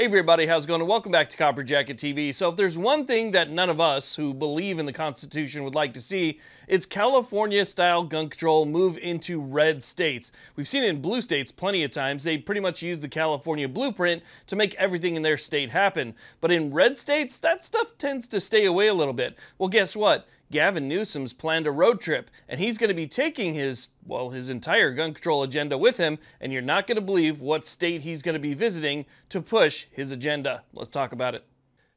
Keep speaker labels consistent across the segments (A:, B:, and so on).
A: Hey everybody, how's it going? And welcome back to Copper Jacket TV. So if there's one thing that none of us who believe in the Constitution would like to see, it's California-style gun control move into red states. We've seen it in blue states plenty of times. They pretty much use the California blueprint to make everything in their state happen. But in red states, that stuff tends to stay away a little bit. Well, guess what? Gavin Newsom's planned a road trip, and he's going to be taking his entire gun control agenda with him, and you're not going to believe what state he's going to be visiting to push his agenda. Let's talk about it.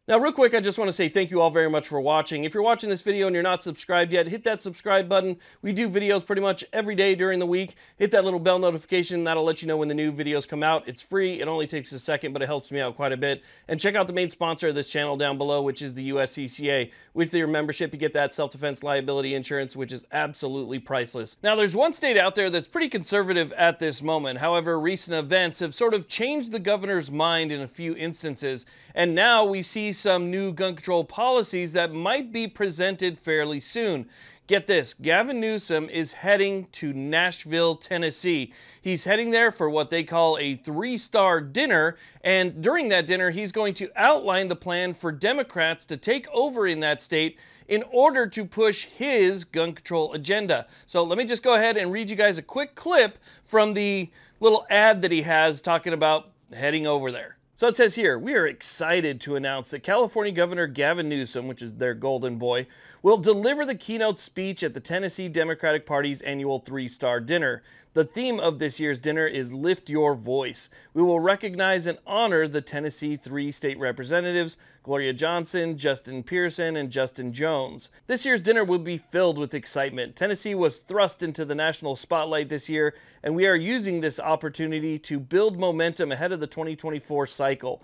A: Now, real quick, I just want to say thank you all very much for watching. If you're watching this video and you're not subscribed yet, hit that subscribe button. We do videos pretty much every day during the week. Hit that little bell notification. That'll let you know when the new videos come out. It's free. It only takes a second, but it helps me out quite a bit. And check out the main sponsor of this channel down below, which is the USCCA. With your membership, you get that self-defense liability insurance, which is absolutely priceless. Now, there's one state out there that's pretty conservative at this moment. However, recent events have sort of changed the governor's mind in a few instances. And now we see some new gun control policies that might be presented fairly soon. Get this, Gavin Newsom is heading to Nashville, Tennessee. He's heading there for what they call a 3-star dinner, and during that dinner, he's going to outline the plan for Democrats to take over in that state in order to push his gun control agenda. So let me just go ahead and read you guys a quick clip from the little ad that he has talking about heading over there. So it says here, we are excited to announce that California Governor Gavin Newsom, which is their golden boy, will deliver the keynote speech at the Tennessee Democratic Party's annual 3-star dinner. The theme of this year's dinner is Lift Your Voice. We will recognize and honor the Tennessee 3 state representatives, Gloria Johnson, Justin Pearson, and Justin Jones. This year's dinner will be filled with excitement. Tennessee was thrust into the national spotlight this year, and we are using this opportunity to build momentum ahead of the 2024 cycle.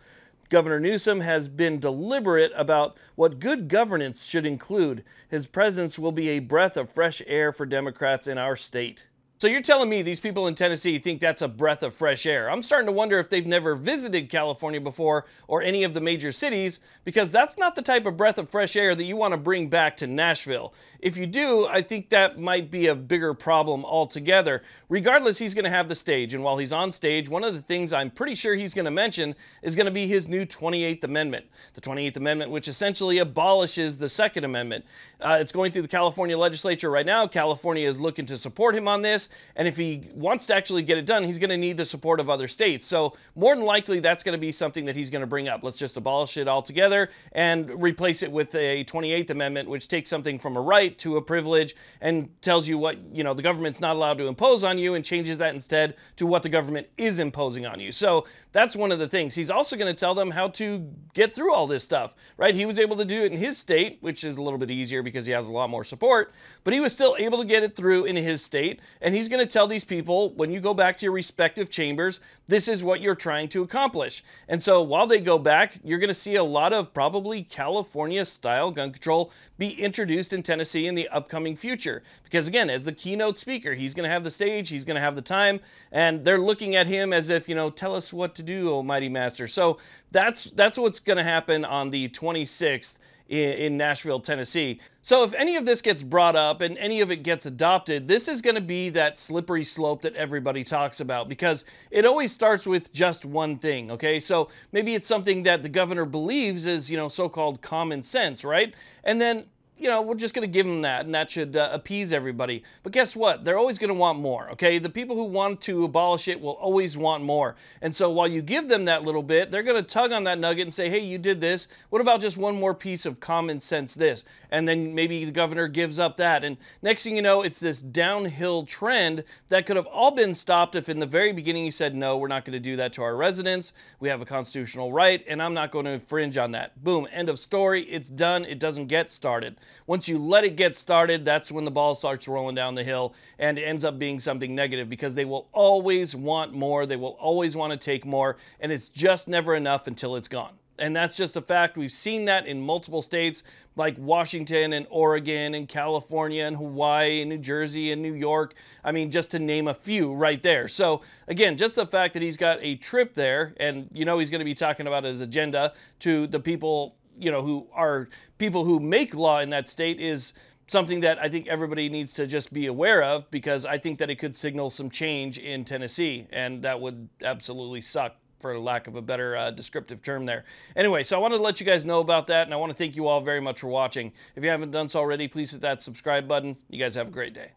A: Governor Newsom has been deliberate about what good governance should include. His presence will be a breath of fresh air for Democrats in our state. So you're telling me these people in Tennessee think that's a breath of fresh air? I'm starting to wonder if they've never visited California before or any of the major cities, because that's not the type of breath of fresh air that you want to bring back to Nashville. If you do, I think that might be a bigger problem altogether. Regardless, he's going to have the stage, and while he's on stage, one of the things I'm pretty sure he's going to mention is going to be his new 28th Amendment. The 28th Amendment, which essentially abolishes the Second Amendment. It's going through the California legislature right now. California is looking to support him on this. And if he wants to actually get it done, he's going to need the support of other states. So more than likely, that's going to be something that he's going to bring up. Let's just abolish it altogether and replace it with a 28th Amendment, which takes something from a right to a privilege and tells you what, the government's not allowed to impose on you, and changes that instead to what the government is imposing on you. So that's one of the things. He's also going to tell them how to get through all this stuff, right? He was able to do it in his state, which is a little bit easier because he has a lot more support, but he was still able to get it through in his state. And he's going to tell these people, when you go back to your respective chambers, this is what you're trying to accomplish. And so while they go back, you're going to see a lot of probably California-style gun control be introduced in Tennessee in the upcoming future. Because again, as the keynote speaker, he's going to have the stage, he's going to have the time, and they're looking at him as if, tell us what to do, Almighty Master. So that's what's going to happen on the 26th in Nashville, Tennessee. So if any of this gets brought up and any of it gets adopted, this is going to be that slippery slope that everybody talks about, because it always starts with just one thing, okay? So maybe it's something that the governor believes is, so-called common sense, right? And then we're just going to give them that, and that should appease everybody. But guess what? They're always going to want more, okay? The people who want to abolish it will always want more. And so while you give them that little bit, they're going to tug on that nugget and say, hey, you did this. What about just one more piece of common sense this? And then maybe the governor gives up that. And next thing you know, it's this downhill trend that could have all been stopped if in the very beginning you said, no, we're not going to do that to our residents. We have a constitutional right, and I'm not going to infringe on that. Boom, end of story. It's done. It doesn't get started. Once you let it get started, that's when the ball starts rolling down the hill, and it ends up being something negative, because they will always want more. They will always want to take more, and it's just never enough until it's gone. And that's just a fact. We've seen that in multiple states like Washington and Oregon and California and Hawaii and New Jersey and New York. I mean, just to name a few right there. So again, just the fact that he's got a trip there, and he's going to be talking about his agenda to the people who are people who make law in that state, is something that I think everybody needs to just be aware of, because I think that it could signal some change in Tennessee, and that would absolutely suck. for lack of a better descriptive term there. Anyway, so I wanted to let you guys know about that, and I want to thank you all very much for watching. If you haven't done so already, please hit that subscribe button. You guys have a great day.